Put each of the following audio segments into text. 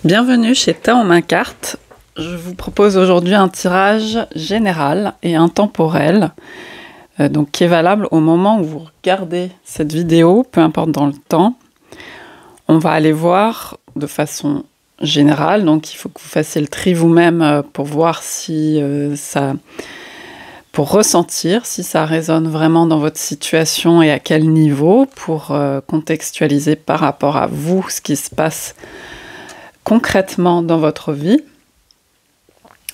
Bienvenue chez Tarot Main Cartes. Je vous propose aujourd'hui un tirage général et intemporel, donc qui est valable au moment où vous regardez cette vidéo, peu importe dans le temps. On va aller voir de façon générale, donc il faut que vous fassiez le tri vous-même pour voir si pour ressentir si ça résonne vraiment dans votre situation et à quel niveau, pour contextualiser par rapport à vous ce qui se passe concrètement dans votre vie.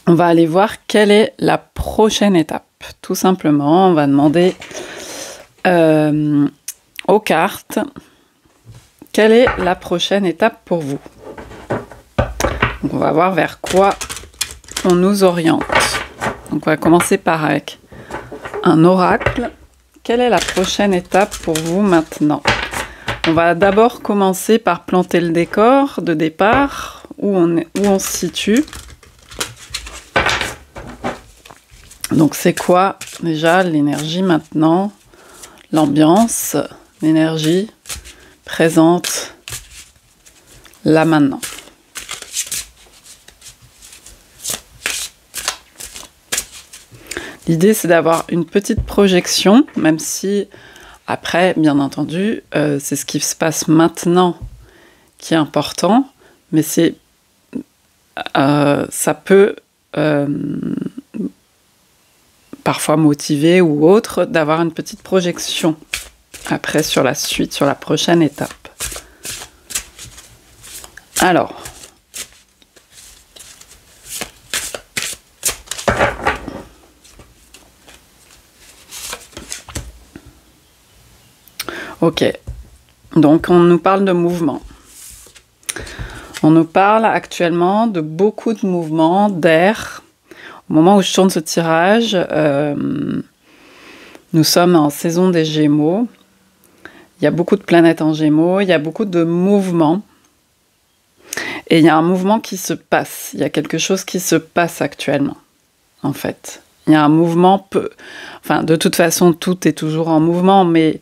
On va aller voir quelle est la prochaine étape. Tout simplement, on va demander aux cartes quelle est la prochaine étape pour vous. Donc, on va voir vers quoi on nous oriente. Donc on va commencer par avec un oracle. Quelle est la prochaine étape pour vous maintenant? On va d'abord commencer par planter le décor de départ, où on se situe. Donc c'est quoi déjà l'énergie maintenant? L'ambiance, l'énergie présente là maintenant. L'idée, c'est d'avoir une petite projection, même si, après, bien entendu, c'est ce qui se passe maintenant qui est important, mais ça peut parfois motiver ou autre d'avoir une petite projection après sur la suite, sur la prochaine étape. Alors, ok, donc on nous parle de mouvement. On nous parle actuellement de beaucoup de mouvements, d'air. Au moment où je tourne ce tirage, nous sommes en saison des Gémeaux. Il y a beaucoup de planètes en Gémeaux, il y a beaucoup de mouvements. Et il y a un mouvement qui se passe, il y a quelque chose qui se passe actuellement, en fait. Il y a un mouvement, enfin de toute façon tout est toujours en mouvement, mais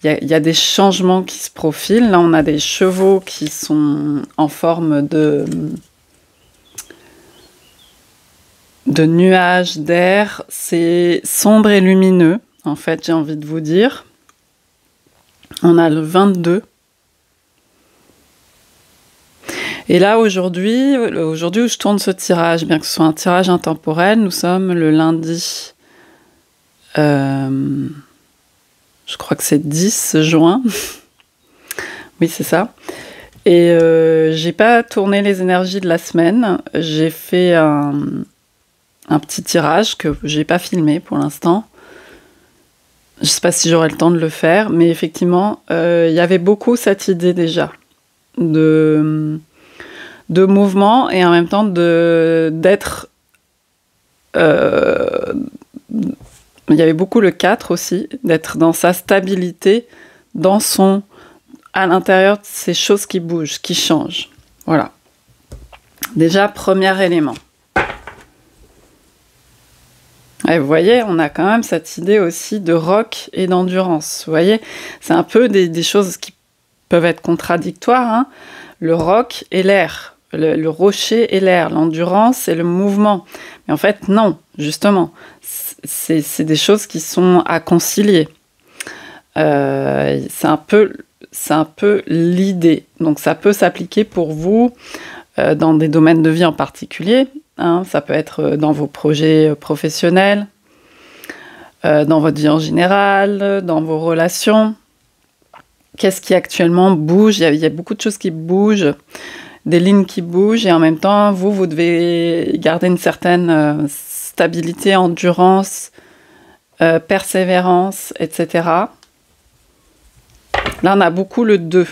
il y a des changements qui se profilent. Là, on a des chevaux qui sont en forme de nuages d'air. C'est sombre et lumineux, en fait, j'ai envie de vous dire. On a le 22. Et là, aujourd'hui où je tourne ce tirage, bien que ce soit un tirage intemporel, nous sommes le lundi... je crois que c'est 10 juin. Oui, c'est ça. Et j'ai pas tourné les énergies de la semaine. J'ai fait un petit tirage que j'ai pas filmé pour l'instant. Je sais pas si j'aurai le temps de le faire, mais effectivement, il y avait beaucoup cette idée déjà de mouvement et en même temps d'être... il y avait beaucoup le 4 aussi, d'être dans sa stabilité, à l'intérieur de ces choses qui bougent, qui changent. Voilà. Déjà, premier élément. Et vous voyez, on a quand même cette idée aussi de rock et d'endurance. Vous voyez, c'est un peu des choses qui peuvent être contradictoires, hein. Le rock et l'air, le rocher et l'air, l'endurance et le mouvement. Mais en fait, non, justement. C'est des choses qui sont à concilier. C'est un peu l'idée. Donc ça peut s'appliquer pour vous dans des domaines de vie en particulier. Hein, ça peut être dans vos projets professionnels, dans votre vie en général, dans vos relations. Qu'est-ce qui actuellement bouge? Il y a beaucoup de choses qui bougent, des lignes qui bougent, et en même temps, vous devez garder une certaine stabilité, endurance, persévérance, etc. Là, on a beaucoup le 2.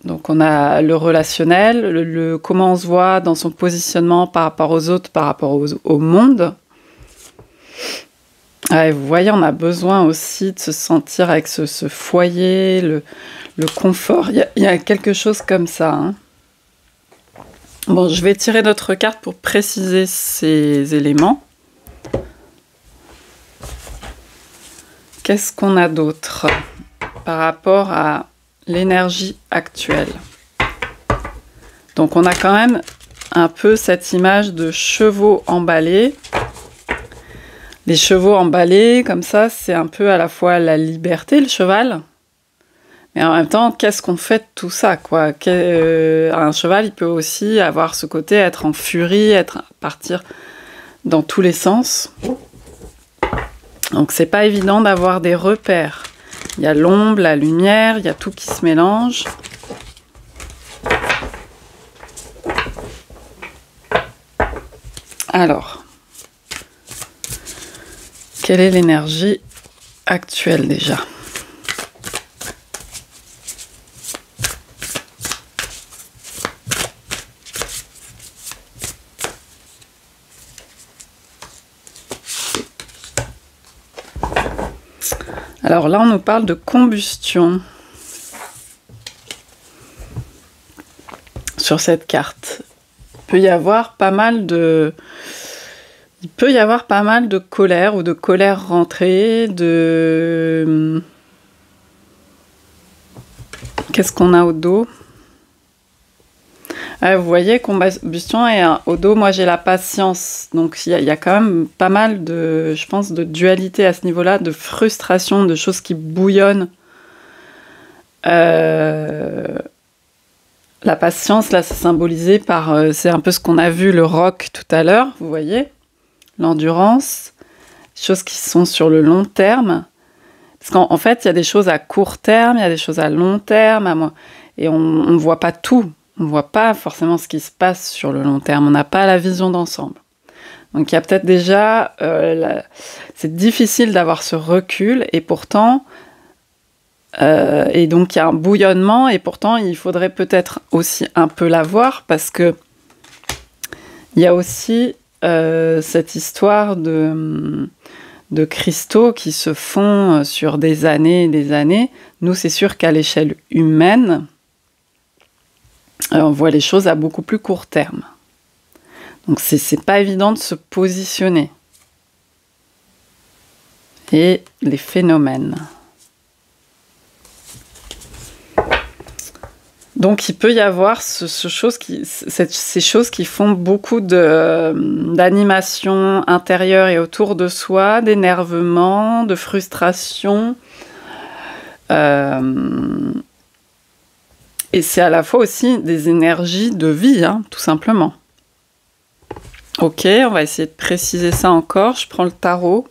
Donc, on a le relationnel, comment on se voit dans son positionnement par rapport aux autres, par rapport au monde. Ouais, vous voyez, on a besoin aussi de se sentir avec ce foyer, le confort. Il y a quelque chose comme ça, hein. Bon, je vais tirer notre carte pour préciser ces éléments. Qu'est-ce qu'on a d'autre par rapport à l'énergie actuelle? Donc on a quand même un peu cette image de chevaux emballés. Les chevaux emballés, comme ça, c'est un peu à la fois la liberté, le cheval, mais en même temps, qu'est-ce qu'on fait de tout ça, quoi? Un cheval, il peut aussi avoir ce côté, être en furie, partir dans tous les sens. Donc c'est pas évident d'avoir des repères. Il y a l'ombre, la lumière, il y a tout qui se mélange. Alors, quelle est l'énergie actuelle déjà? Alors là, on nous parle de combustion sur cette carte. Il peut y avoir pas mal de colère ou de colère rentrée, Qu'est-ce qu'on a au dos? Vous voyez, combustion et au dos, moi j'ai la patience. Donc il y a quand même pas mal je pense, de dualité à ce niveau-là, de frustration, de choses qui bouillonnent. La patience, là, c'est symbolisé par... c'est un peu ce qu'on a vu, le roc, tout à l'heure, vous voyez? L'endurance, choses qui sont sur le long terme. Parce qu'en fait, il y a des choses à court terme, il y a des choses à long terme, et on ne voit pas tout. On ne voit pas forcément ce qui se passe sur le long terme. On n'a pas la vision d'ensemble. Donc, il y a peut-être déjà... c'est difficile d'avoir ce recul, et pourtant... et donc il y a un bouillonnement et pourtant il faudrait peut-être aussi un peu l'avoir parce que il y a aussi cette histoire de cristaux qui se font sur des années et des années. Nous, c'est sûr qu'à l'échelle humaine, on voit les choses à beaucoup plus court terme. Donc c'est pas évident de se positionner. Et les phénomènes. Donc, il peut y avoir ces choses qui font beaucoup d'animation intérieure et autour de soi, d'énervement, de frustration. Et c'est à la fois aussi des énergies de vie, hein, tout simplement. Ok, on va essayer de préciser ça encore. Je prends le tarot.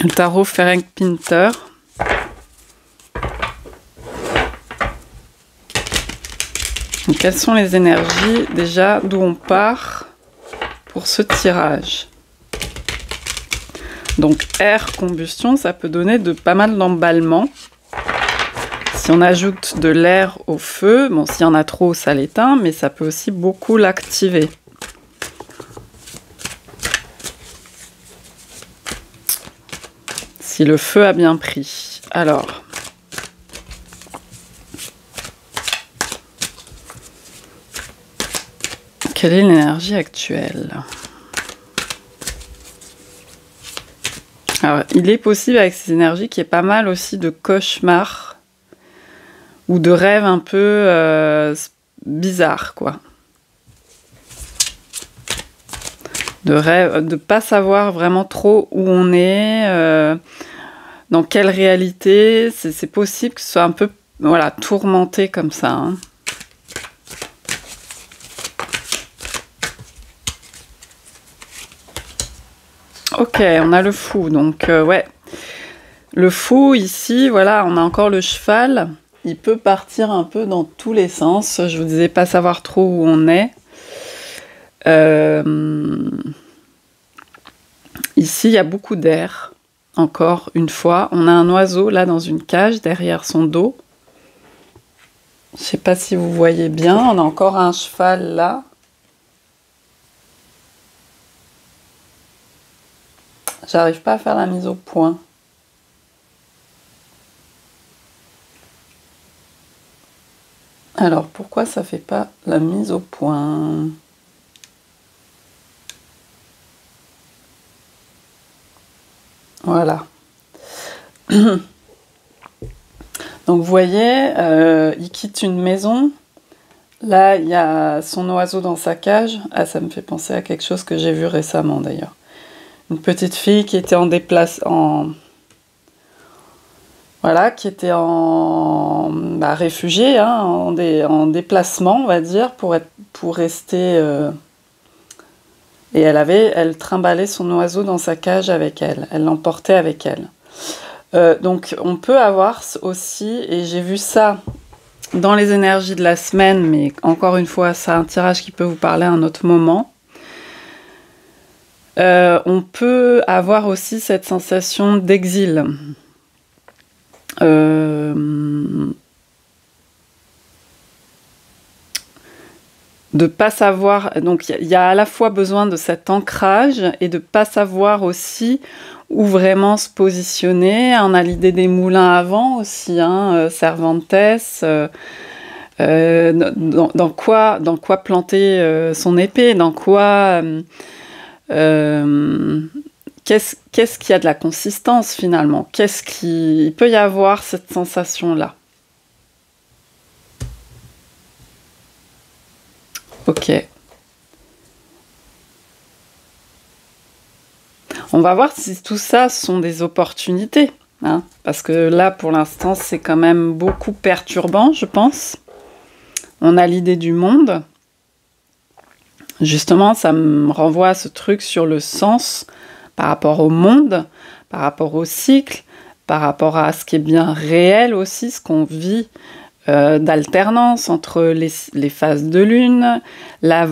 Le tarot Ferenc Pinter. Donc, quelles sont les énergies déjà d'où on part pour ce tirage? Donc air, combustion, ça peut donner pas mal d'emballement. Si on ajoute de l'air au feu, bon, s'il y en a trop, ça l'éteint, mais ça peut aussi beaucoup l'activer. Si le feu a bien pris. Alors, quelle est l'énergie actuelle? Alors, il est possible avec ces énergies qu'il y ait pas mal aussi de cauchemars ou de rêves un peu bizarres, quoi. De rêve, de pas savoir vraiment trop où on est, dans quelle réalité. C'est possible que ce soit un peu, voilà, tourmenté comme ça. Hein. Ok, on a le fou, donc ouais. Le fou, ici, voilà, on a encore le cheval. Il peut partir un peu dans tous les sens. Je vous disais, pas savoir trop où on est. Ici, il y a beaucoup d'air. Encore une fois, on a un oiseau là dans une cage derrière son dos. Je ne sais pas si vous voyez bien. On a encore un cheval là. J'arrive pas à faire la mise au point. Alors, pourquoi ça fait pas la mise au point ? Voilà. Donc vous voyez, il quitte une maison. Là, il y a son oiseau dans sa cage. Ah, ça me fait penser à quelque chose que j'ai vu récemment d'ailleurs. Une petite fille qui était voilà, qui était réfugiée, hein, en déplacement, on va dire, pour rester. Et elle trimballait son oiseau dans sa cage avec elle. Elle l'emportait avec elle. Donc, on peut avoir aussi, et j'ai vu ça dans les énergies de la semaine, mais encore une fois, c'est un tirage qui peut vous parler à un autre moment. On peut avoir aussi cette sensation d'exil. De pas savoir, donc il y a à la fois besoin de cet ancrage et de pas savoir aussi où vraiment se positionner. On a l'idée des moulins à vent aussi, hein, Cervantes, dans quoi planter son épée, dans quoi qu'est-ce qui a de la consistance finalement, il peut y avoir cette sensation-là. Ok. On va voir si tout ça sont des opportunités, hein, parce que là, pour l'instant, c'est quand même beaucoup perturbant, je pense. On a l'idée du monde. Justement, ça me renvoie à ce truc sur le sens par rapport au monde, par rapport au cycle, par rapport à ce qui est bien réel aussi, ce qu'on vit d'alternance entre les phases de lune, la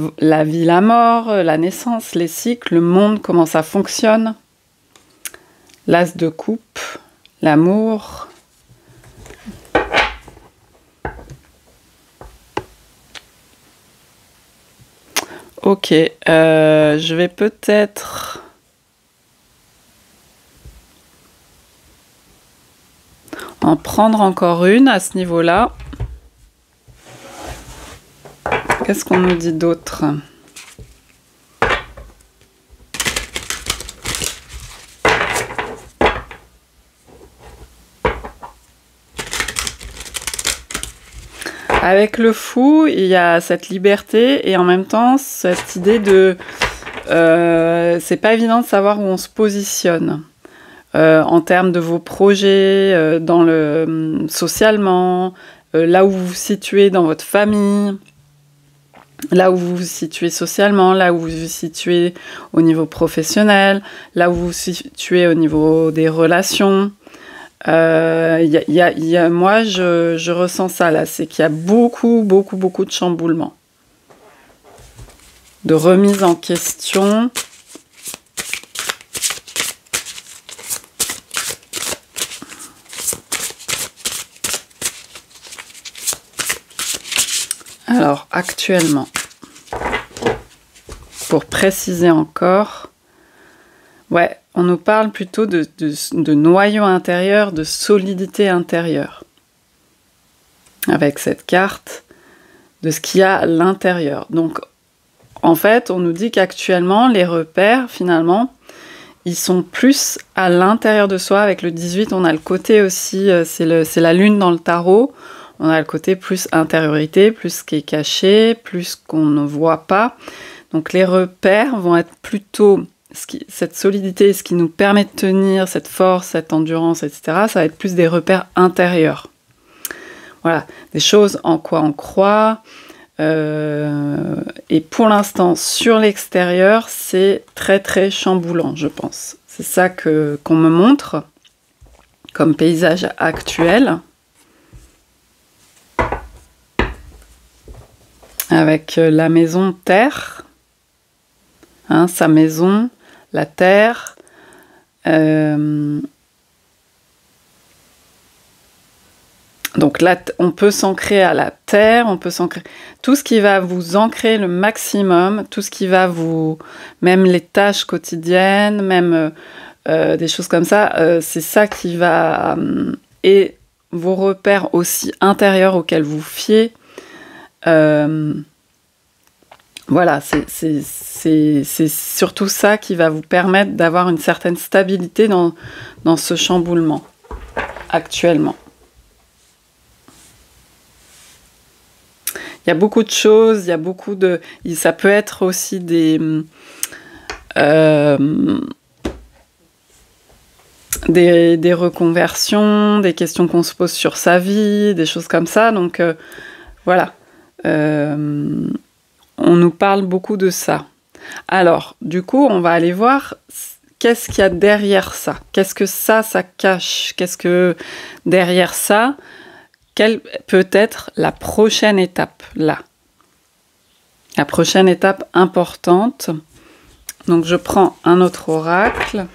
vie, la mort, la naissance, les cycles, le monde, comment ça fonctionne. L'as de coupe, l'amour. Ok, je vais peut-être en prendre encore une à ce niveau-là. Qu'est-ce qu'on nous dit d'autre ? Avec le fou, il y a cette liberté et en même temps cette idée de... c'est pas évident de savoir où on se positionne. En termes de vos projets, socialement, là où vous vous situez dans votre famille, là où vous vous situez socialement, là où vous vous situez au niveau professionnel, là où vous vous situez au niveau des relations. Moi, je ressens ça là, c'est qu'il y a beaucoup de chamboulements, de remise en question. Alors, actuellement, pour préciser encore, ouais, on nous parle plutôt de noyau intérieur, de solidité intérieure. Avec cette carte, de ce qu'il y a à l'intérieur. Donc, en fait, on nous dit qu'actuellement, les repères, finalement, ils sont plus à l'intérieur de soi. Avec le 18, on a le côté aussi, c'est la lune dans le tarot. On a le côté plus intériorité, plus ce qui est caché, plus qu'on ne voit pas. Donc les repères vont être plutôt cette solidité, ce qui nous permet de tenir, cette force, cette endurance, etc. Ça va être plus des repères intérieurs. Voilà, des choses en quoi on croit. Et pour l'instant, sur l'extérieur, c'est très chamboulant, je pense. C'est ça qu'on me montre comme paysage actuel. Avec la maison terre, hein, sa maison, la terre, donc là, on peut s'ancrer à la terre, on peut s'ancrer... Tout ce qui va vous ancrer le maximum, tout ce qui va vous... Même les tâches quotidiennes, même des choses comme ça, c'est ça qui va... et vos repères aussi intérieurs auxquels vous fiez. Voilà, c'est surtout ça qui va vous permettre d'avoir une certaine stabilité dans ce chamboulement actuellement. Il y a beaucoup de choses, il y a beaucoup de... Ça peut être aussi des reconversions, des questions qu'on se pose sur sa vie, des choses comme ça. Donc voilà, on nous parle beaucoup de ça. Alors, du coup, on va aller voir qu'est-ce qu'il y a derrière ça. Qu'est-ce que ça cache? Qu'est-ce que derrière ça, quelle peut être la prochaine étape là? La prochaine étape importante. Donc, je prends un autre oracle.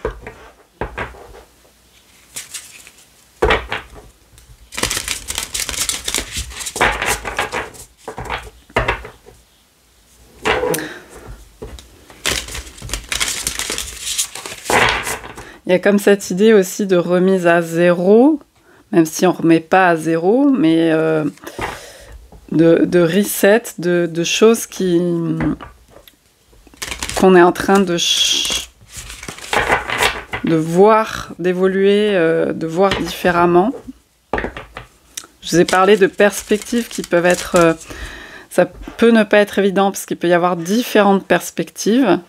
Il y a comme cette idée aussi de remise à zéro, même si on ne remet pas à zéro, mais de reset, de choses qu'on est en train de voir, d'évoluer, de voir différemment. Je vous ai parlé de perspectives qui peuvent être... ça peut ne pas être évident parce qu'il peut y avoir différentes perspectives.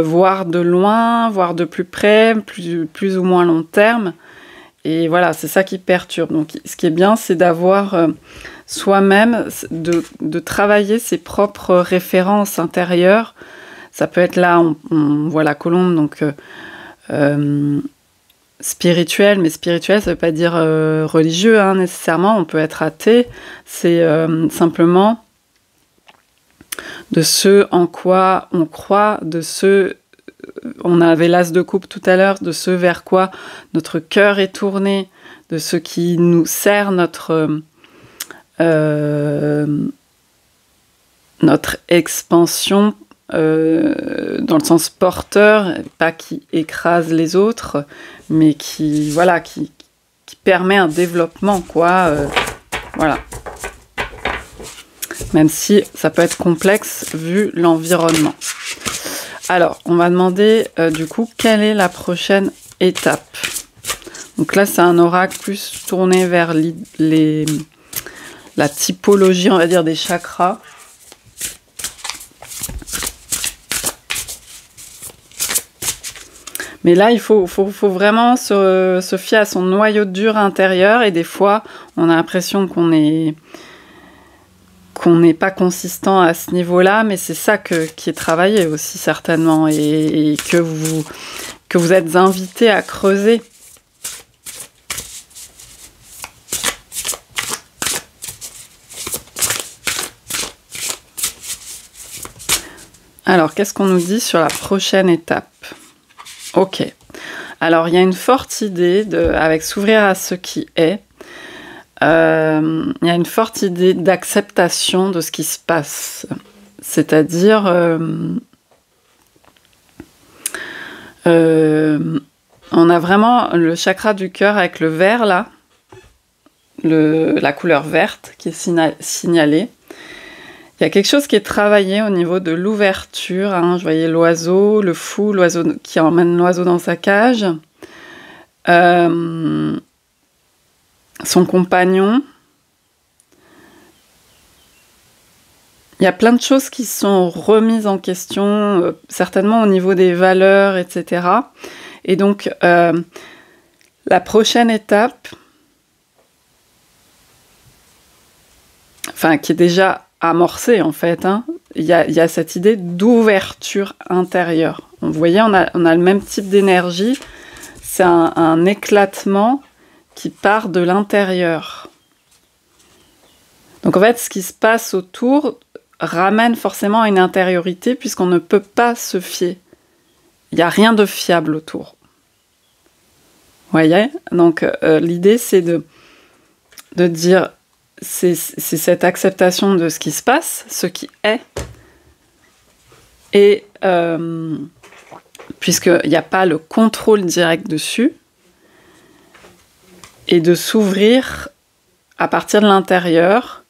Voir de loin, voir de plus près, plus ou moins long terme. Et voilà, c'est ça qui perturbe. Donc, ce qui est bien, c'est d'avoir soi-même, de travailler ses propres références intérieures. Ça peut être là, on voit la colombe, donc spirituel, mais spirituel, ça ne veut pas dire religieux, hein, nécessairement. On peut être athée. C'est simplement... de ce en quoi on croit, de ce... On avait l'as de coupe tout à l'heure, de ce vers quoi notre cœur est tourné, de ce qui nous sert notre expansion dans le sens porteur, pas qui écrase les autres, mais qui, voilà, qui permet un développement, quoi. Voilà. Même si ça peut être complexe vu l'environnement. Alors, on va demander du coup, quelle est la prochaine étape? Donc là, c'est un oracle plus tourné vers la typologie, on va dire, des chakras. Mais là, il faut vraiment se fier à son noyau dur intérieur. Et des fois, on a l'impression qu'on n'est pas consistant à ce niveau-là, mais c'est ça qui est travaillé aussi certainement et que vous êtes invité à creuser. Alors, qu'est-ce qu'on nous dit sur la prochaine étape? Ok. Alors, il y a une forte idée avec s'ouvrir à ce qui est. Il y a une forte idée d'acceptation de ce qui se passe. C'est-à-dire, on a vraiment le chakra du cœur avec le vert, là, la couleur verte qui est signalée. Il y a quelque chose qui est travaillé au niveau de l'ouverture. Hein. Je voyais l'oiseau, le fou, l'oiseau qui emmène l'oiseau dans sa cage. Son compagnon. Il y a plein de choses qui sont remises en question, certainement au niveau des valeurs, etc. Et donc, la prochaine étape, enfin, qui est déjà amorcée en fait, hein, il y a cette idée d'ouverture intérieure. Vous voyez, on a le même type d'énergie. C'est un éclatement qui part de l'intérieur. Donc en fait, ce qui se passe autour ramène forcément à une intériorité puisqu'on ne peut pas se fier. Il n'y a rien de fiable autour. Vous voyez? Donc l'idée, c'est de dire, c'est cette acceptation de ce qui se passe, ce qui est, et puisqu'il n'y a pas le contrôle direct dessus, et de s'ouvrir à partir de l'intérieur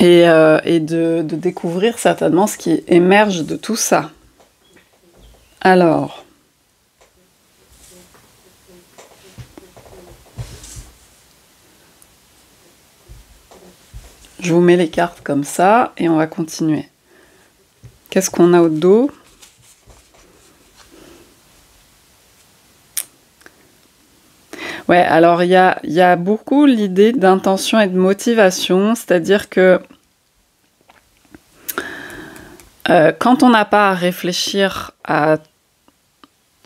et de découvrir certainement ce qui émerge de tout ça. Alors, Je vous mets les cartes comme ça et on va continuer. Qu'est-ce qu'on a au dos? Ouais, alors il y a beaucoup l'idée d'intention et de motivation, c'est-à-dire que quand on n'a pas à réfléchir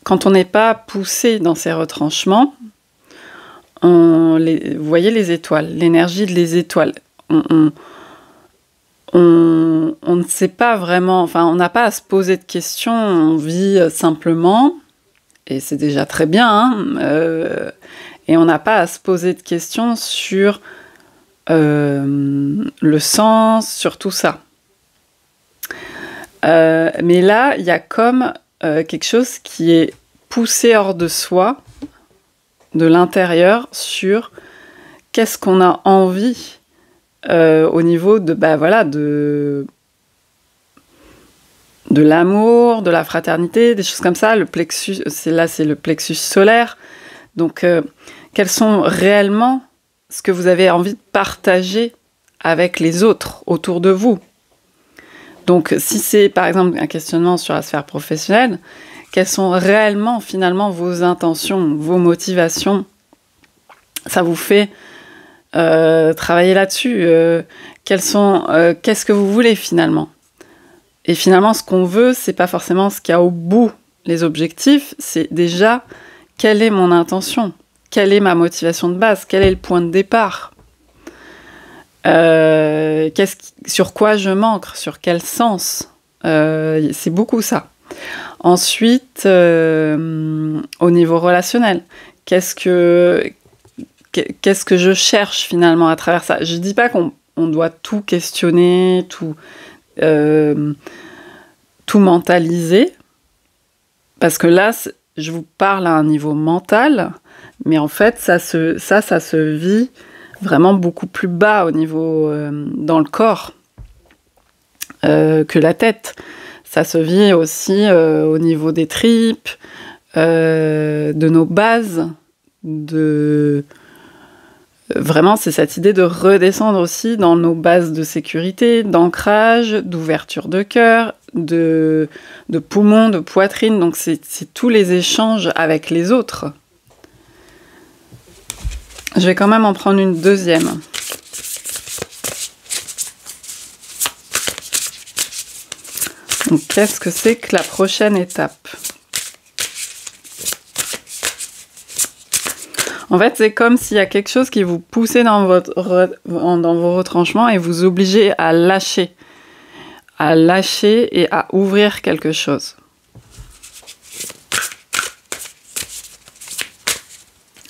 quand on n'est pas poussé dans ses retranchements, vous voyez les étoiles, l'énergie des étoiles. On ne sait pas vraiment, enfin, on n'a pas à se poser de questions, on vit simplement, et c'est déjà très bien, hein, et on n'a pas à se poser de questions sur le sens, sur tout ça. Mais là, il y a comme quelque chose qui est poussé hors de soi, de l'intérieur, sur qu'est-ce qu'on a envie au niveau de, de l'amour, de la fraternité, des choses comme ça. Le plexus, c'est le plexus solaire. Donc, quels sont réellement ce que vous avez envie de partager avec les autres autour de vous? Donc, si c'est par exemple un questionnement sur la sphère professionnelle, quelles sont réellement finalement vos intentions, vos motivations? Ça vous fait travailler là-dessus. Qu'est-ce que vous voulez finalement? Et finalement, ce qu'on veut, c'est pas forcément ce qu'il y a au bout. Les objectifs, c'est déjà quelle est mon intention? Quelle est ma motivation de base? Quel est le point de départ? Sur quoi je m'ancre? Sur quel sens? C'est beaucoup ça. Ensuite, au niveau relationnel, qu'est-ce que je cherche finalement à travers ça? Je dis pas qu'on doit tout questionner, tout mentaliser, parce que là, je vous parle à un niveau mental, mais en fait, ça se vit vraiment beaucoup plus bas au niveau dans le corps que la tête. Ça se vit aussi au niveau des tripes, de nos bases, Vraiment, c'est cette idée de redescendre aussi dans nos bases de sécurité, d'ancrage, d'ouverture de cœur, de poumons, de poitrine. Donc, c'est tous les échanges avec les autres. Je vais quand même en prendre une deuxième. Donc, qu'est-ce que c'est que la prochaine étape? En fait, c'est comme s'il y a quelque chose qui vous poussait dans vos retranchements et vous obligez à lâcher et à ouvrir quelque chose.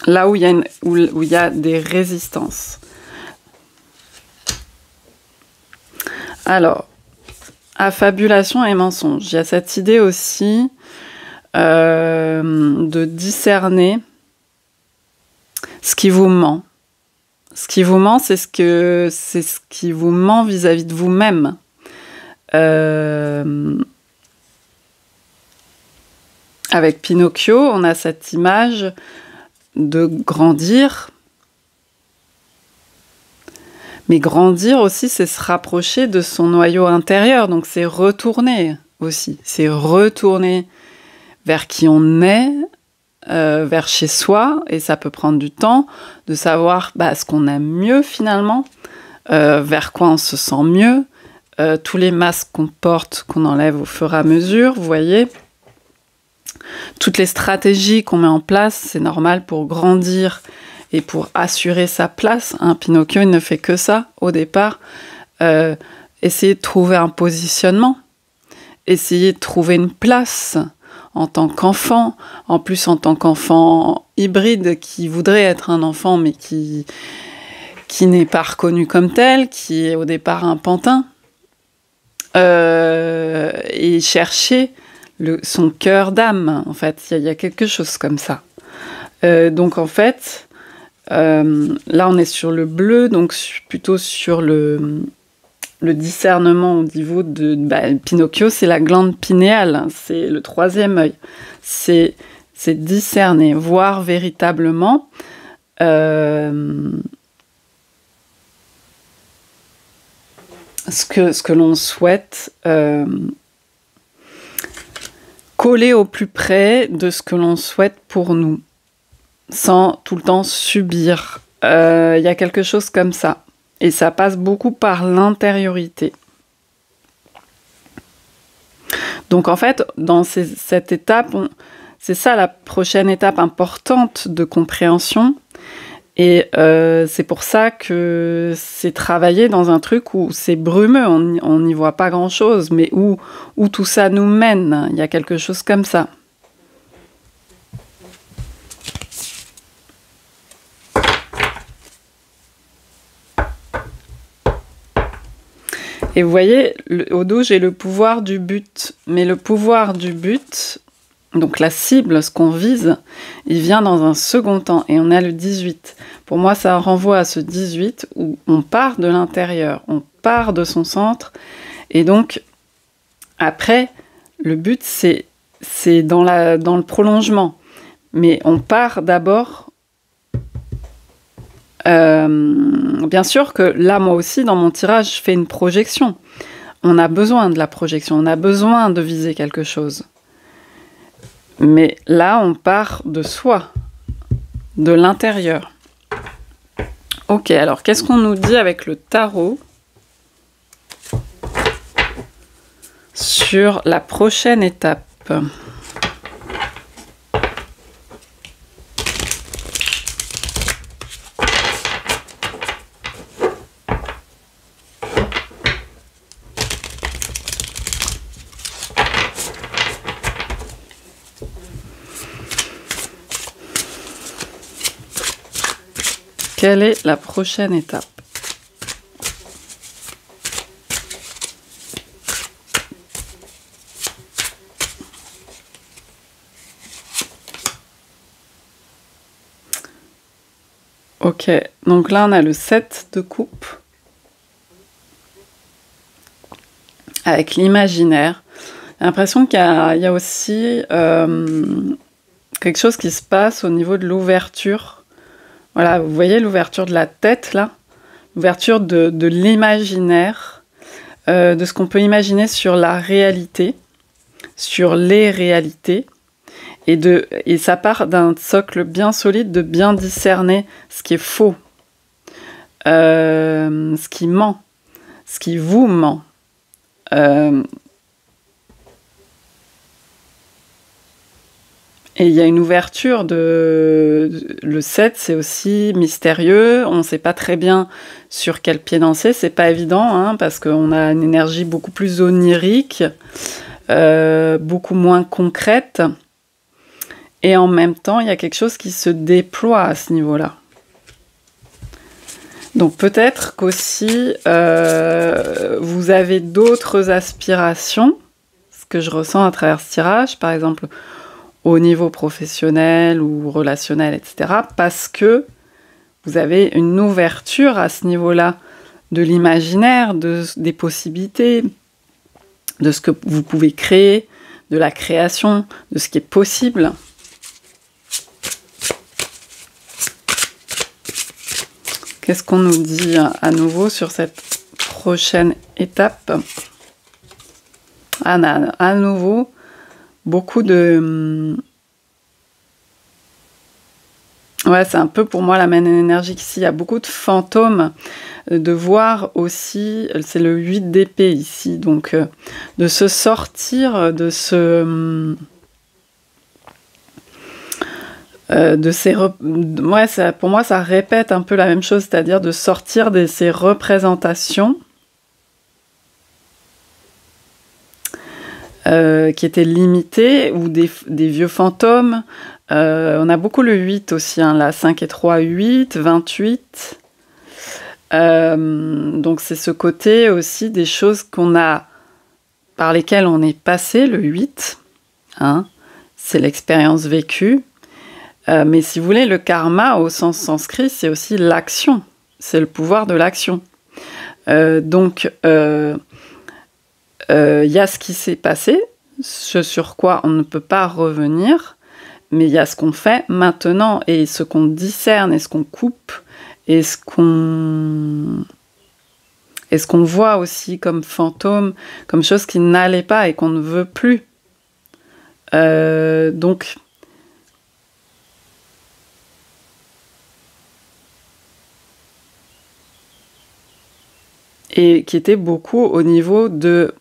Là où il y a des résistances. Alors, affabulation et mensonge. Il y a cette idée aussi de discerner ce qui vous ment. Ce qui vous ment, c'est ce qui vous ment vis-à-vis de vous-même. Avec Pinocchio, on a cette image de grandir. Mais grandir aussi, c'est se rapprocher de son noyau intérieur. Donc c'est retourner aussi. C'est retourner vers qui on est, vers chez soi, et ça peut prendre du temps de savoir ce qu'on aime mieux finalement, vers quoi on se sent mieux, tous les masques qu'on porte, qu'on enlève au fur et à mesure, vous voyez, toutes les stratégies qu'on met en place, c'est normal pour grandir et pour assurer sa place. Pinocchio, il ne fait que ça au départ, essayer de trouver un positionnement, essayer de trouver une place en tant qu'enfant, en plus en tant qu'enfant hybride qui voudrait être un enfant mais qui n'est pas reconnu comme tel, qui est au départ un pantin, et chercher son cœur d'âme, en fait, il y a quelque chose comme ça. Donc en fait, là on est sur le bleu, donc plutôt sur le discernement au niveau de Pinocchio, c'est la glande pinéale, hein, c'est le troisième œil. C'est discerner, voir véritablement ce que l'on souhaite, coller au plus près de ce que l'on souhaite pour nous, sans tout le temps subir. Il y a quelque chose comme ça. Et ça passe beaucoup par l'intériorité. Donc en fait, dans cette étape, c'est ça la prochaine étape importante de compréhension. Et c'est pour ça que c'est travailler dans un truc où c'est brumeux, on n'y voit pas grand-chose, mais où tout ça nous mène. Il y a quelque chose comme ça. Et vous voyez, au dos, j'ai le pouvoir du but. Mais le pouvoir du but, donc la cible, ce qu'on vise, il vient dans un second temps. Et on a le 18. Pour moi, ça renvoie à ce 18 où on part de l'intérieur, on part de son centre. Et donc, après, le but, c'est dans le prolongement. Mais on part d'abord... bien sûr que là, moi aussi, dans mon tirage, je fais une projection. On a besoin de la projection, on a besoin de viser quelque chose. Mais là, on part de soi, de l'intérieur. Ok, alors qu'est-ce qu'on nous dit avec le tarot sur la prochaine étape ? Quelle est la prochaine étape ? Ok, donc là on a le 7 de coupe avec l'imaginaire. J'ai l'impression qu'il y a aussi quelque chose qui se passe au niveau de l'ouverture. Voilà, vous voyez l'ouverture de la tête là, l'ouverture de l'imaginaire, de ce qu'on peut imaginer sur la réalité, sur les réalités. Et ça part d'un socle bien solide de bien discerner ce qui est faux, ce qui ment, ce qui vous ment. Et il y a une ouverture le 7, c'est aussi mystérieux, on ne sait pas très bien sur quel pied danser, c'est pas évident, hein, parce qu'on a une énergie beaucoup plus onirique, beaucoup moins concrète. Et en même temps, il y a quelque chose qui se déploie à ce niveau-là. Donc peut-être qu'aussi, vous avez d'autres aspirations, ce que je ressens à travers ce tirage, par exemple au niveau professionnel ou relationnel, etc., parce que vous avez une ouverture à ce niveau-là de l'imaginaire, des possibilités, de ce que vous pouvez créer, de la création, de ce qui est possible. Qu'est-ce qu'on nous dit à nouveau sur cette prochaine étape ? À nouveau, beaucoup de... Ouais, c'est un peu pour moi la même énergie qu'ici. Il y a beaucoup de fantômes, de voir aussi, c'est le 8 d'épée ici, donc de se sortir de ce... Ouais, pour moi, ça répète un peu la même chose, c'est-à-dire de sortir de ces représentations qui étaient limitées, ou des vieux fantômes. On a beaucoup le 8 aussi, hein, là, 5 et 3, 8, 28. Donc c'est ce côté aussi des choses par lesquelles on est passé, le 8. Hein, c'est l'expérience vécue. Mais si vous voulez, le karma, au sens sanskrit, c'est aussi l'action. C'est le pouvoir de l'action. Donc, il y a ce qui s'est passé, ce sur quoi on ne peut pas revenir, mais il y a ce qu'on fait maintenant, et ce qu'on discerne, et ce qu'on coupe, et ce et ce qu'on voit aussi comme fantôme, comme chose qui n'allait pas et qu'on ne veut plus. Donc, et qui était beaucoup au niveau de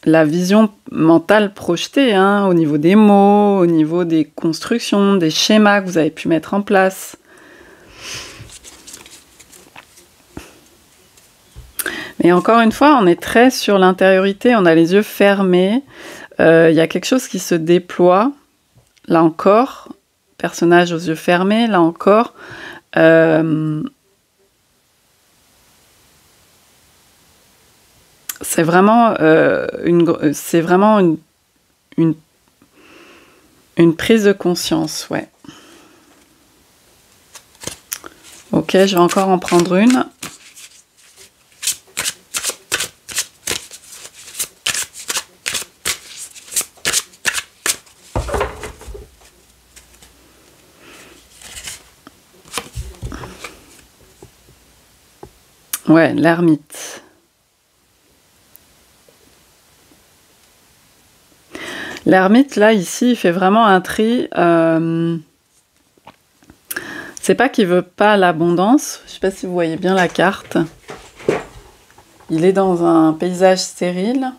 la vision mentale projetée, hein, au niveau des mots, au niveau des constructions, des schémas que vous avez pu mettre en place. Mais encore une fois, on est très sur l'intériorité, on a les yeux fermés, y a quelque chose qui se déploie, là encore, personnage aux yeux fermés, là encore, c'est vraiment, une prise de conscience, ouais. Ok, je vais encore en prendre une. Ouais, l'ermite. L'ermite, là, ici, il fait vraiment un tri. C'est pas qu'il veut pas l'abondance. Je sais pas si vous voyez bien la carte. Il est dans un paysage stérile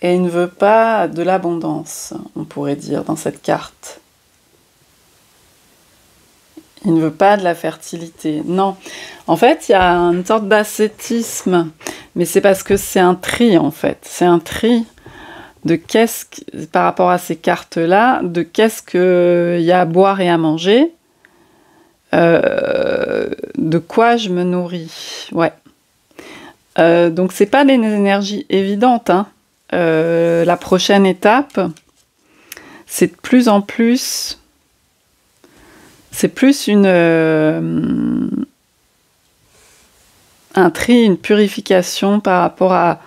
et il ne veut pas de l'abondance, on pourrait dire, dans cette carte. Il ne veut pas de la fertilité. Non. En fait, il y a une sorte d'ascétisme, mais c'est parce que c'est un tri, en fait. C'est un tri de par rapport à ces cartes-là, de qu'est-ce qu'il y a à boire et à manger, de quoi je me nourris. Ouais. Donc, c'est pas des énergies évidentes, hein. La prochaine étape, c'est de plus en plus... C'est plus un tri, une purification par rapport à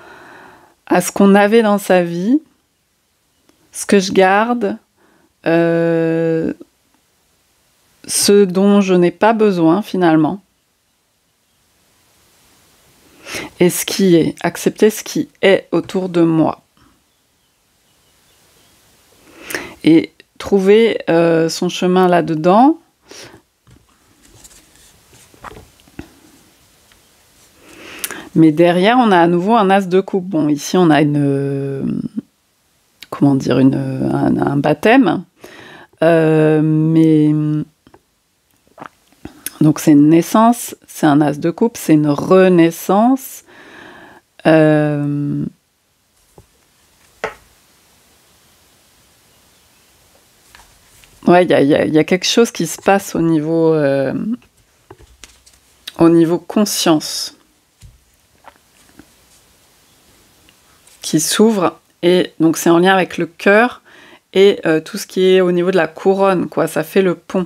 ce qu'on avait dans sa vie, ce que je garde, ce dont je n'ai pas besoin finalement, et ce qui est, accepter ce qui est autour de moi. Et trouver son chemin là-dedans. Mais derrière, on a à nouveau un as de coupe. Bon, ici, on a comment dire, un baptême. Mais donc, c'est une naissance, c'est un as de coupe, c'est une renaissance. Ouais, il y a quelque chose qui se passe au niveau conscience, qui s'ouvre, et donc c'est en lien avec le cœur et tout ce qui est au niveau de la couronne, quoi. Ça fait le pont.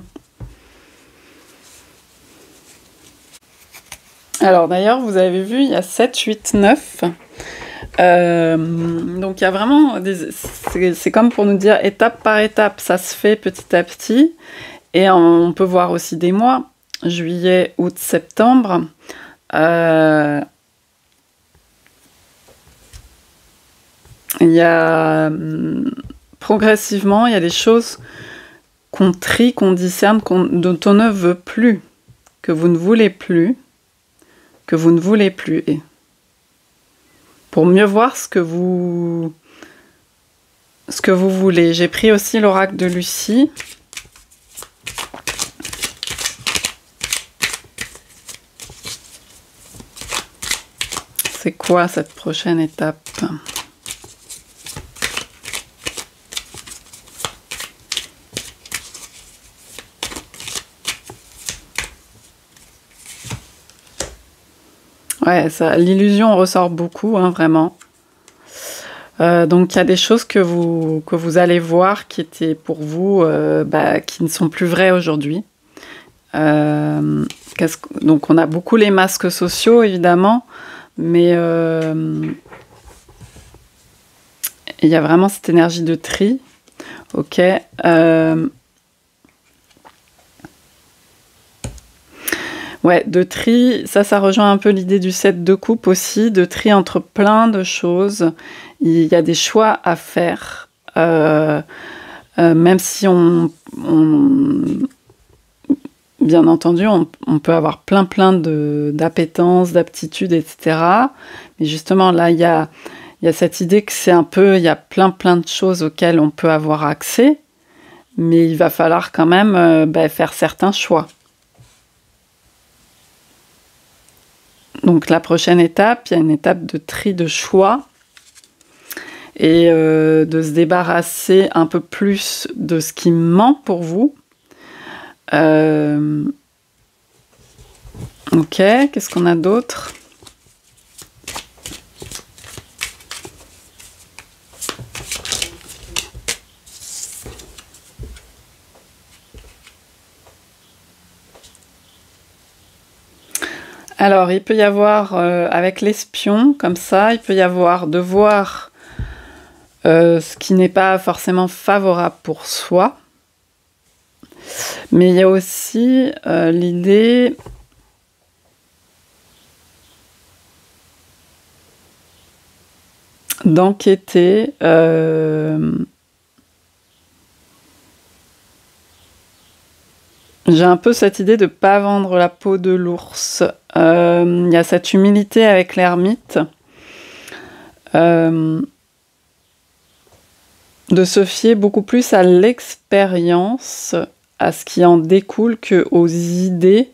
Alors d'ailleurs, vous avez vu, il y a 7, 8, 9. Donc il y a vraiment c'est comme pour nous dire étape par étape, ça se fait petit à petit, et on peut voir aussi des mois, juillet, août, septembre. Il y a progressivement, il y a des choses qu'on trie, qu'on discerne, dont on ne veut plus, que vous ne voulez plus, et pour mieux voir ce que vous voulez. J'ai pris aussi l'oracle de Lucie. C'est quoi cette prochaine étape ? Ouais, l'illusion ressort beaucoup, hein, vraiment. Donc il y a des choses que vous allez voir qui étaient pour vous, qui ne sont plus vraies aujourd'hui. Donc on a beaucoup les masques sociaux, évidemment, mais il y a vraiment cette énergie de tri. Ok. Ouais, de tri, ça rejoint un peu l'idée du 7 de coupe aussi, de tri entre plein de choses. Il y a des choix à faire, même si bien entendu, on peut avoir plein d'appétences, d'aptitudes, etc. Mais justement, là, il y a cette idée que c'est un peu, il y a plein de choses auxquelles on peut avoir accès, mais il va falloir quand même faire certains choix. Donc la prochaine étape, il y a une étape de tri de choix et de se débarrasser un peu plus de ce qui ment pour vous. Ok, qu'est-ce qu'on a d'autre ? Alors, il peut y avoir, avec l'espion, comme ça, il peut y avoir de voir ce qui n'est pas forcément favorable pour soi. Mais il y a aussi l'idée d'enquêter. J'ai un peu cette idée de ne pas vendre la peau de l'ours. Il y a cette humilité avec l'ermite. De se fier beaucoup plus à l'expérience, à ce qui en découle qu'aux idées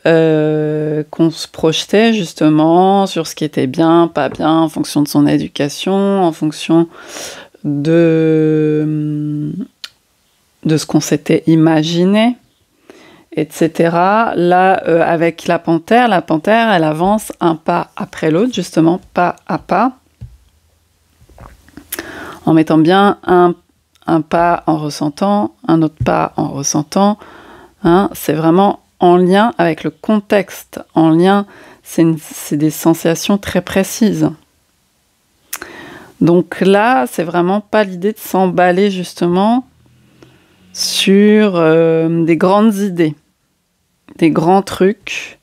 qu'on se projetait justement sur ce qui était bien, pas bien, en fonction de son éducation, en fonction de ce qu'on s'était imaginé, etc. Là, avec la panthère, elle avance un pas après l'autre, justement, pas à pas, en mettant bien un pas en ressentant, un autre pas en ressentant. Hein, c'est vraiment en lien avec le contexte, en lien, c'est des sensations très précises. Donc là, c'est vraiment pas l'idée de s'emballer justement sur des grandes idées, des grands trucs,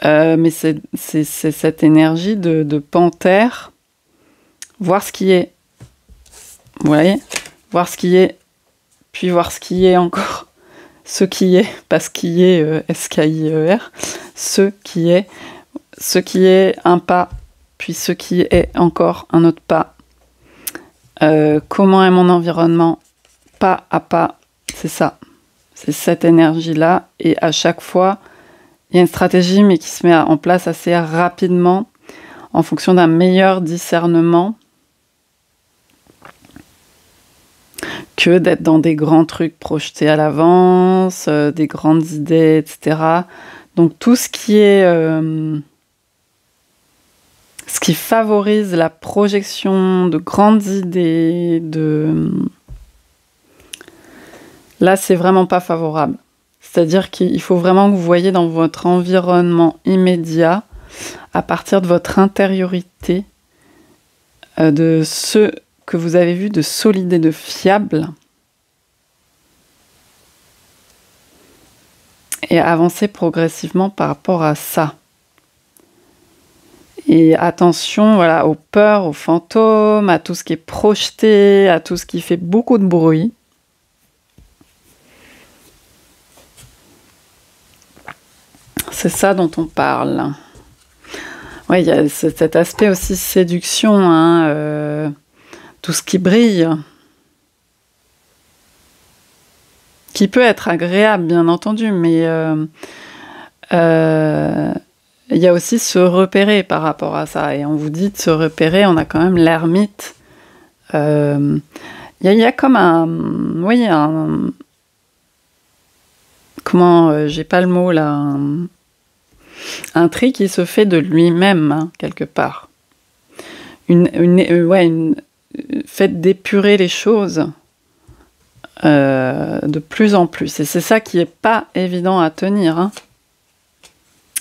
mais c'est cette énergie de panthère, voir ce qui est, vous voyez, voir ce qui est, puis voir ce qui est encore, ce qui est, pas ce qui est, S-K-I-E-R, ce qui est un pas, puis ce qui est encore un autre pas. Comment est mon environnement, pas à pas, c'est ça. C'est cette énergie-là. Et à chaque fois, il y a une stratégie, mais qui se met en place assez rapidement, en fonction d'un meilleur discernement, que d'être dans des grands trucs projetés à l'avance, des grandes idées, etc. Donc tout ce qui est... ce qui favorise la projection de grandes idées, là, c'est vraiment pas favorable. C'est-à-dire qu'il faut vraiment que vous voyez dans votre environnement immédiat, à partir de votre intériorité, de ce que vous avez vu de solide et de fiable, et avancer progressivement par rapport à ça. Et attention, voilà, aux peurs, aux fantômes, à tout ce qui est projeté, à tout ce qui fait beaucoup de bruit. C'est ça dont on parle. Oui, il y a cet aspect aussi séduction, hein, tout ce qui brille, qui peut être agréable, bien entendu, mais il y a aussi se repérer par rapport à ça. Et on vous dit de se repérer, on a quand même l'ermite. Il y a comme un... Oui, comment... j'ai pas le mot là... Un tri qui se fait de lui-même, hein, quelque part. Fait d'épurer les choses de plus en plus. Et c'est ça qui est pas évident à tenir, hein.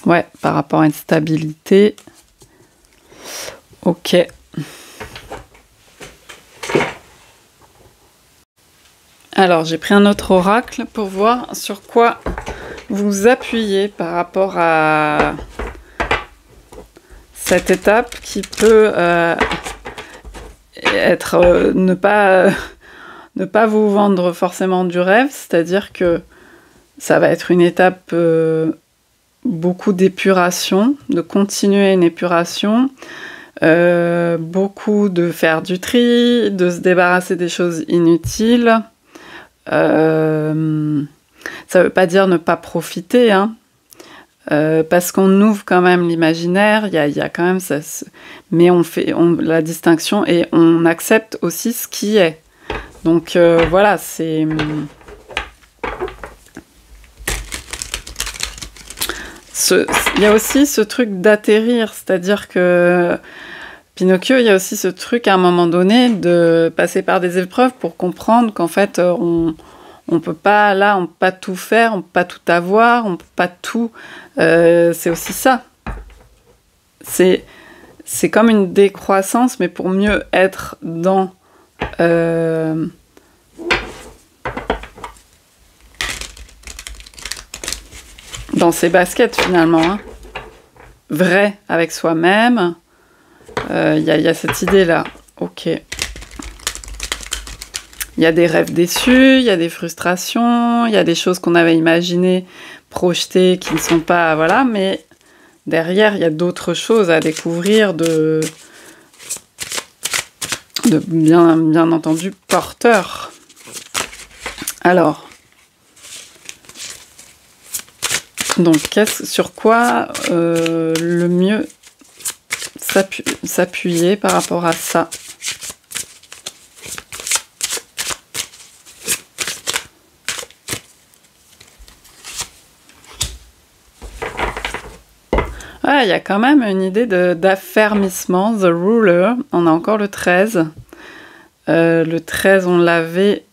Ouais, par rapport à une stabilité. Ok. Alors, j'ai pris un autre oracle pour voir sur quoi vous appuyez par rapport à cette étape qui peut être ne pas vous vendre forcément du rêve, c'est-à-dire que ça va être une étape beaucoup d'épuration, de continuer une épuration, beaucoup de faire du tri, de se débarrasser des choses inutiles. Ça ne veut pas dire ne pas profiter, hein, parce qu'on ouvre quand même l'imaginaire, il y a quand même ça, mais on fait la distinction et on accepte aussi ce qui est. Donc voilà, c'est... Il y a aussi ce truc d'atterrir, c'est-à-dire que Pinocchio, il y a aussi ce truc à un moment donné de passer par des épreuves pour comprendre qu'en fait on peut pas là, on peut pas tout faire, on peut pas tout avoir, on peut pas tout. C'est aussi ça. C'est comme une décroissance, mais pour mieux être dans ses baskets finalement, hein. Vrai avec soi-même. Il y a cette idée-là. Ok. Il y a des rêves déçus, il y a des frustrations, il y a des choses qu'on avait imaginées, projetées, qui ne sont pas... Voilà, mais derrière, il y a d'autres choses à découvrir de bien entendu, porteurs. Alors... Donc, sur quoi le mieux s'appuyer par rapport à ça? Ah, il y a quand même une idée d'affermissement, the ruler. On a encore le 13. Le 13, on avait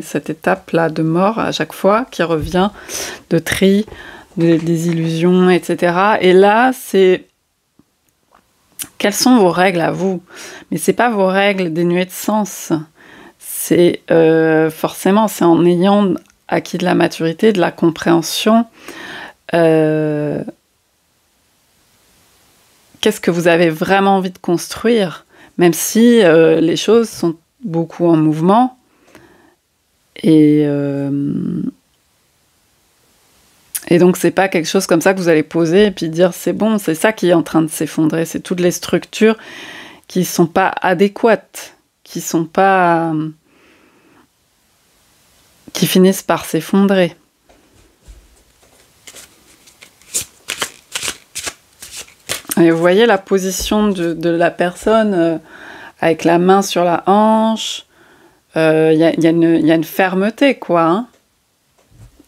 cette étape-là de mort à chaque fois qui revient, de tri, des illusions, etc. Et là, c'est... Quelles sont vos règles à vous? Mais c'est pas vos règles dénuées de sens. C'est forcément, c'est en ayant acquis de la maturité, de la compréhension. Qu'est-ce que vous avez vraiment envie de construire? Même si les choses sont beaucoup en mouvement. Et donc, c'est pas quelque chose comme ça que vous allez poser et puis dire c'est bon, c'est ça qui est en train de s'effondrer. C'est toutes les structures qui sont pas adéquates, qui finissent par s'effondrer. Et vous voyez la position de la personne avec la main sur la hanche. Il y a une fermeté, quoi. Hein.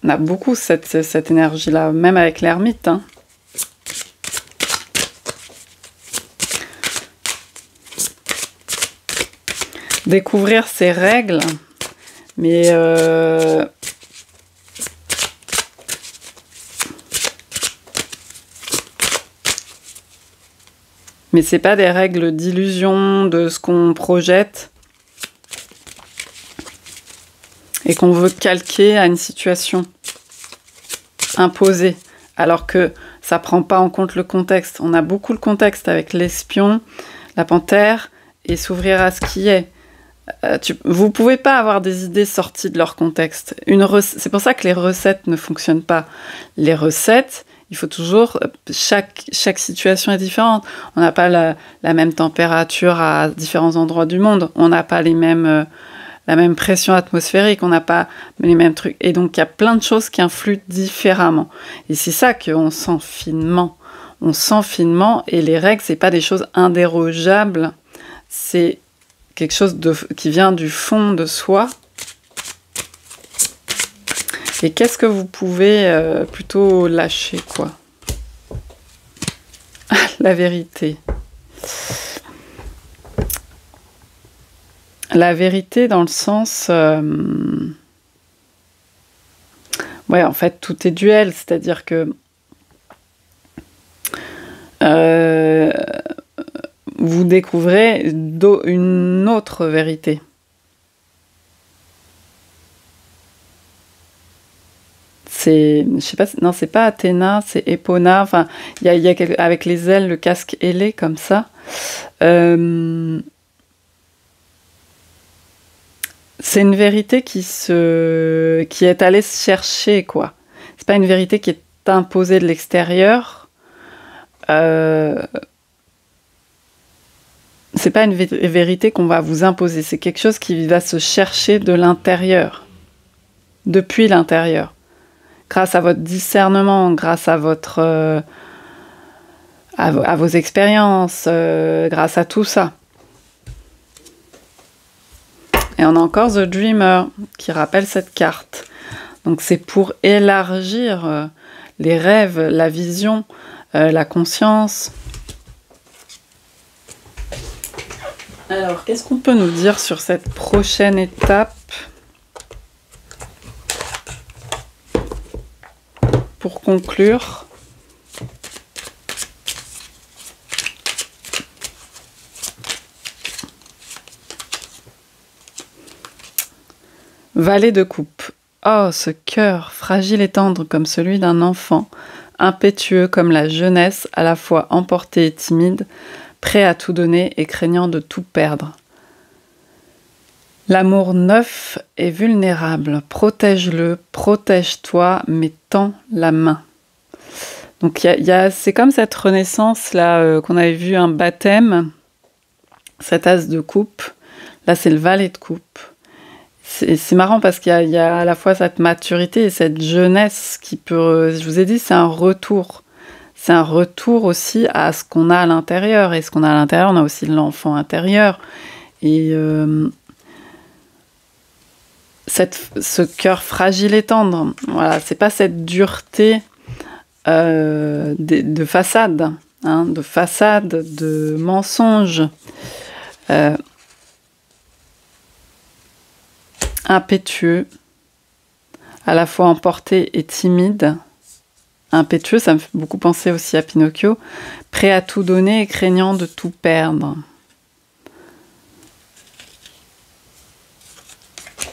On a beaucoup cette énergie-là, même avec l'ermite. Hein. Découvrir ses règles, mais... Mais c'est pas des règles d'illusion, de ce qu'on projette et qu'on veut calquer à une situation imposée, alors que ça prend pas en compte le contexte. On a beaucoup le contexte avec l'espion, la panthère, et s'ouvrir à ce qui est. Vous pouvez pas avoir des idées sorties de leur contexte. C'est pour ça que les recettes ne fonctionnent pas. Les recettes... Il faut toujours... Chaque situation est différente. On n'a pas la même température à différents endroits du monde. On n'a pas la même pression atmosphérique. On n'a pas les mêmes trucs. Et donc, il y a plein de choses qui influent différemment. Et c'est ça qu'on sent finement. On sent finement. Et les règles, c'est pas des choses indérogeables. C'est quelque chose qui vient du fond de soi. Et qu'est-ce que vous pouvez plutôt lâcher, quoi? La vérité. La vérité dans le sens... Ouais, en fait, tout est duel, c'est-à-dire que... vous découvrez une autre vérité. je sais pas, non, c'est pas Athéna, c'est Epona. Enfin, il y a avec les ailes, le casque ailé comme ça. C'est une vérité qui est allée se chercher, quoi. C'est pas une vérité qui est imposée de l'extérieur. C'est pas une vérité qu'on va vous imposer. C'est quelque chose qui va se chercher de l'intérieur, depuis l'intérieur, grâce à votre discernement, grâce à votre à vos expériences, grâce à tout ça. Et on a encore The Dreamer qui rappelle cette carte. Donc c'est pour élargir les rêves, la vision, la conscience. Alors, qu'est-ce qu'on peut nous dire sur cette prochaine étape pour conclure? Valet de coupe. Oh, ce cœur, fragile et tendre comme celui d'un enfant, impétueux comme la jeunesse, à la fois emporté et timide, prêt à tout donner et craignant de tout perdre. L'amour neuf est vulnérable. Protège-le, protège-toi, mais tends la main. Donc c'est comme cette renaissance là qu'on avait vu un baptême, cet as de coupe. Là, c'est le valet de coupe. C'est marrant parce qu'il y a à la fois cette maturité et cette jeunesse qui peut... Je vous ai dit, c'est un retour. C'est un retour aussi à ce qu'on a à l'intérieur. Et ce qu'on a à l'intérieur, on a aussi l'enfant intérieur. Et ce cœur fragile et tendre, voilà, c'est pas cette dureté de façade, hein, de mensonge. Impétueux, à la fois emporté et timide. Impétueux, ça me fait beaucoup penser aussi à Pinocchio. Prêt à tout donner et craignant de tout perdre.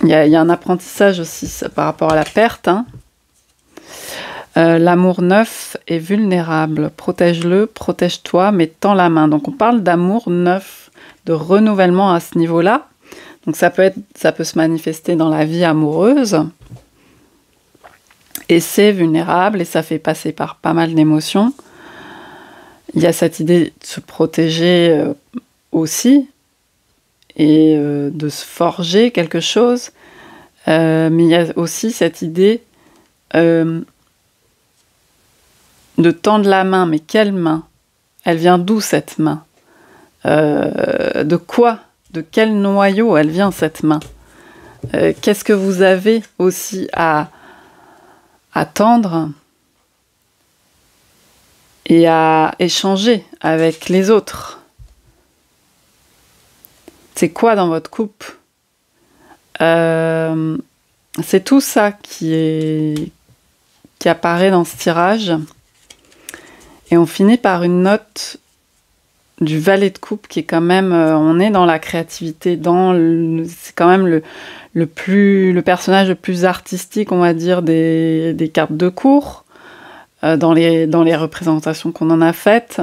Il y a un apprentissage aussi par rapport à la perte. Hein. L'amour neuf est vulnérable. Protège-le, protège-toi, mais tends la main. Donc on parle d'amour neuf, de renouvellement à ce niveau-là. Donc ça peut se manifester dans la vie amoureuse. Et c'est vulnérable et ça fait passer par pas mal d'émotions. Il y a cette idée de se protéger aussi et de se forger quelque chose. Mais il y a aussi cette idée de tendre la main. Mais quelle main? Elle vient d'où cette main? De quoi? De quel noyau elle vient cette main? Qu'est-ce que vous avez aussi à tendre et à échanger avec les autres? C'est quoi dans votre coupe? C'est tout ça qui apparaît dans ce tirage. Et on finit par une note du valet de coupe qui est quand même... on est dans la créativité, c'est quand même le personnage le plus artistique, on va dire, des cartes de cour, dans les représentations qu'on en a faites.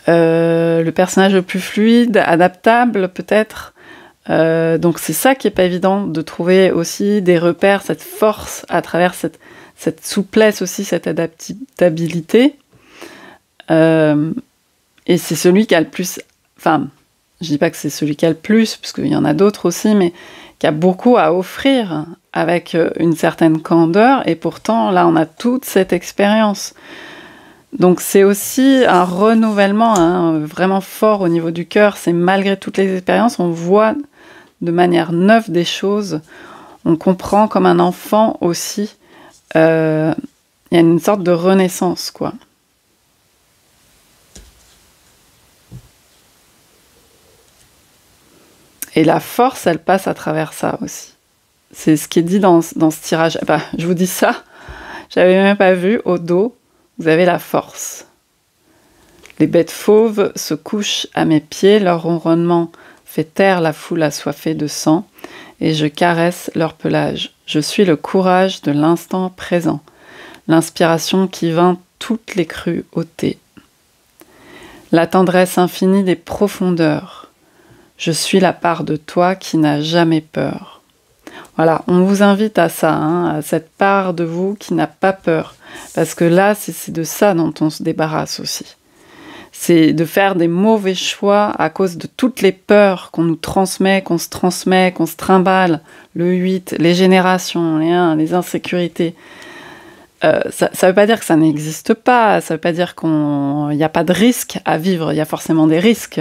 Le personnage le plus fluide, adaptable peut-être. Donc c'est ça qui est pas évident, de trouver aussi des repères, cette force à travers cette souplesse aussi, cette adaptabilité. Et c'est celui qui a le plus... Enfin, je dis pas que c'est celui qui a le plus, parce qu'il y en a d'autres aussi, mais qui a beaucoup à offrir avec une certaine candeur, et pourtant, là, on a toute cette expérience. Donc, c'est aussi un renouvellement vraiment fort au niveau du cœur. C'est malgré toutes les expériences, on voit de manière neuve des choses. On comprend comme un enfant aussi. Il y a une sorte de renaissance, quoi. Et la force, elle passe à travers ça aussi. C'est ce qui est dit dans ce tirage. Bah, je vous dis ça, j'avais même pas vu, au dos, vous avez la force. Les bêtes fauves se couchent à mes pieds, leur ronronnement fait taire la foule assoiffée de sang, et je caresse leur pelage. Je suis le courage de l'instant présent, l'inspiration qui vint toutes les crues ôtées. La tendresse infinie des profondeurs. Je suis la part de toi qui n'a jamais peur. Voilà, on vous invite à ça, à cette part de vous qui n'a pas peur. Parce que là, c'est de ça dont on se débarrasse aussi. C'est de faire des mauvais choix à cause de toutes les peurs qu'on nous transmet, qu'on se trimballe, le 8, les générations, les 1, les insécurités. Ça ne veut pas dire que ça n'existe pas, ça ne veut pas dire qu'il n'y a pas de risque à vivre, il y a forcément des risques.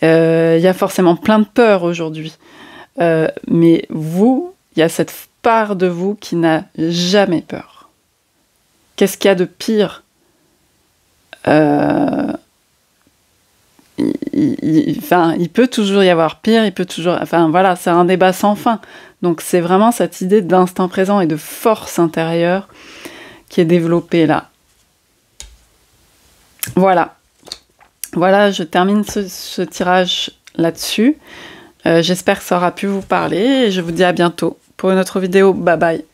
Il y a forcément plein de peurs aujourd'hui. Mais vous, il y a cette part de vous qui n'a jamais peur. Qu'est-ce qu'il y a de pire ? Il peut toujours y avoir pire, il peut toujours... Enfin voilà, c'est un débat sans fin. Donc c'est vraiment cette idée d'instant présent et de force intérieure qui est développée là. Voilà. Voilà, je termine ce tirage là-dessus. J'espère que ça aura pu vous parler et je vous dis à bientôt pour une autre vidéo. Bye bye.